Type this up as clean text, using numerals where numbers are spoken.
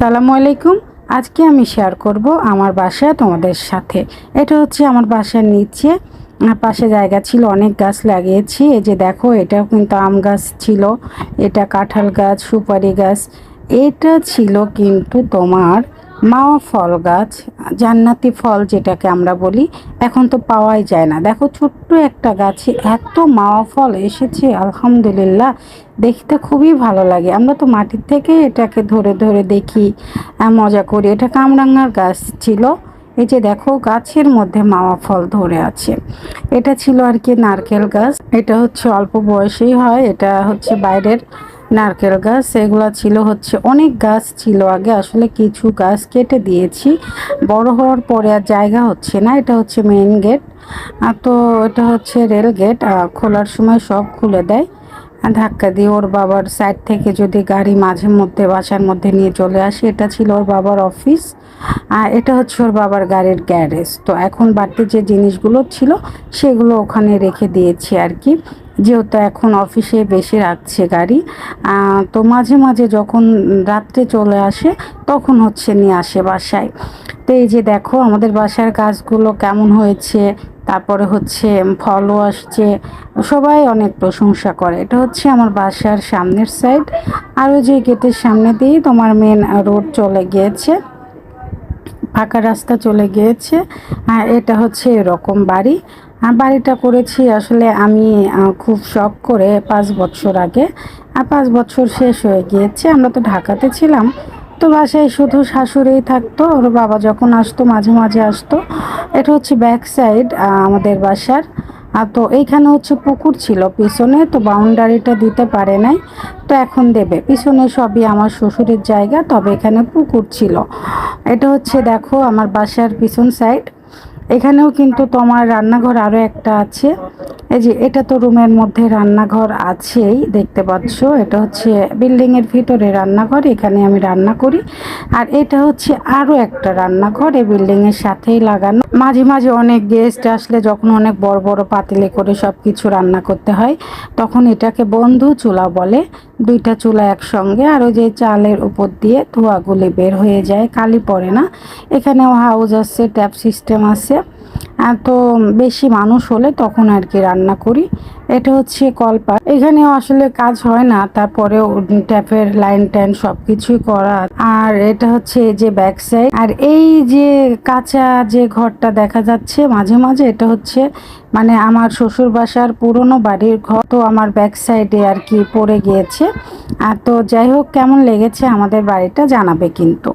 আসসালামু আলাইকুম। আজকে আমি শেয়ার করব আমার বাসায় তোমাদের সাথে। এটা হচ্ছে আমার বাসার নিচে পাশে জায়গা ছিল, অনেক গাছ লাগিয়েছি। এই যে দেখো, এটাও কিন্তু আম গাছ ছিল, এটা কাঁঠাল গাছ, সুপারি গাছ, এটা ছিল কিন্তু তোমার মাওয়া ফল গাছ, জান্নাতি ফল যেটাকে আমরা বলি। এখন তো পাওয়াই যায় না। দেখো, ছোট্ট একটা গাছে এত মাওয়া ফল এসেছে, আলহামদুলিল্লাহ। দেখতে খুবই ভালো লাগে। আমরা তো মাটির থেকে এটাকে ধরে ধরে দেখি, মজা করি। এটা কামরাঙ্গার গাছ ছিল। এই যে দেখো, গাছের মধ্যে মাওয়া ফল ধরে আছে। এটা ছিল আর কি নারকেল গাছ। এটা হচ্ছে অল্প বয়সেই হয়, এটা হচ্ছে বাইরের নারকেল গাছ। এগুলো ছিল হচ্ছে অনেক গাছ ছিল আগে, আসলে কিছু গাছ কেটে দিয়েছি। বড় হওয়ার পরে আর জায়গা হচ্ছে না। এটা হচ্ছে মেইন গেট। তো এটা হচ্ছে রেল গেট, খোলার সময় সব খুলে দেয় ধাক্কা দিয়ে। ওর বাবার সাইড থেকে যদি গাড়ি মাঝে মধ্যে বাসার মধ্যে নিয়ে চলে আসে। এটা ছিল ওর বাবার অফিস, আর এটা হচ্ছে ওর বাবার গাড়ির গ্যারেজ। তো এখন বাড়তি যে জিনিসগুলো ছিল সেগুলো ওখানে রেখে দিয়েছি আর কি, যেহেতু এখন অফিসে বেশি রাখছে গাড়ি। তো মাঝে মাঝে যখন রাত্রে চলে আসে তখন হচ্ছে নিয়ে আসে বাসায়। তো এই যে দেখো, আমাদের বাসার গাছগুলো কেমন হয়েছে, তারপরে হচ্ছে ফলও আসছে, সবাই অনেক প্রশংসা করে। এটা হচ্ছে আমার বাসার সামনের সাইড। আর ওই যে গেটের সামনে দিয়ে তোমার মেন রোড চলে গিয়েছে, ফাঁকা রাস্তা চলে গিয়েছে। আর এটা হচ্ছে এরকম বাড়ি। আর বাড়িটা করেছি আসলে আমি খুব শখ করে 5 বছর আগে। আর 5 বছর শেষ হয়ে গিয়েছে। আমরা তো ঢাকাতে ছিলাম, তো বাসায় শুধু শাশুড়িই থাকতো। ওর বাবা যখন আসতো মাঝে মাঝে আসতো। এটা হচ্ছে ব্যাক সাইড আমাদের বাসার। তো এইখানে হচ্ছে পুকুর ছিল পিছনে, তো বাউন্ডারিটা দিতে পারে নাই, তো এখন দেবে। পিছনে সবই আমার শ্বশুরের জায়গা, তবে এখানে পুকুর ছিল। এটা হচ্ছে দেখো আমার বাসার পিছন সাইড। এখানেও কিন্তু তোমার রান্নাঘর আরও একটা আছে। এই যে এটা তো রুমের মধ্যে রান্নাঘর আছেই, দেখতে পাচ্ছ। এটা হচ্ছে বিল্ডিংয়ের ভিতরে রান্নাঘর, এখানে আমি রান্না করি। আর এটা হচ্ছে আরও একটা রান্নাঘর, এই বিল্ডিংয়ের সাথেই লাগানো। মাঝে মাঝে অনেক গেস্ট আসলে যখন অনেক বড় বড় পাতিলে করে সব কিছু রান্না করতে হয়, তখন এটাকে বন্ধু চুলা বলে। দুইটা চুলা একসঙ্গে, আর ওই যে চালের উপর দিয়ে ধোঁয়াগুলি বের হয়ে যায়, কালি পড়ে না। এখানেও হাউস আছে, ট্যাপ সিস্টেম আছে। তো বেশি মানুষ হলে তখন আর কি রান্না করি। এটা হচ্ছে কলপার। এখানেও আসলে কাজ হয় না, তারপরেও ট্যাপের লাইন ট্যান সব কিছুই করা। আর এটা হচ্ছে যে ব্যাক সাইড। আর এই যে কাঁচা যে ঘরটা দেখা যাচ্ছে মাঝে মাঝে, এটা হচ্ছে মানে আমার শ্বশুর বাসার পুরনো বাড়ির ঘর। তো আমার ব্যাক সাইডে আর কি পড়ে গিয়েছে। আর তো যাই হোক, কেমন লেগেছে আমাদের বাড়িটা জানাবে কিন্তু।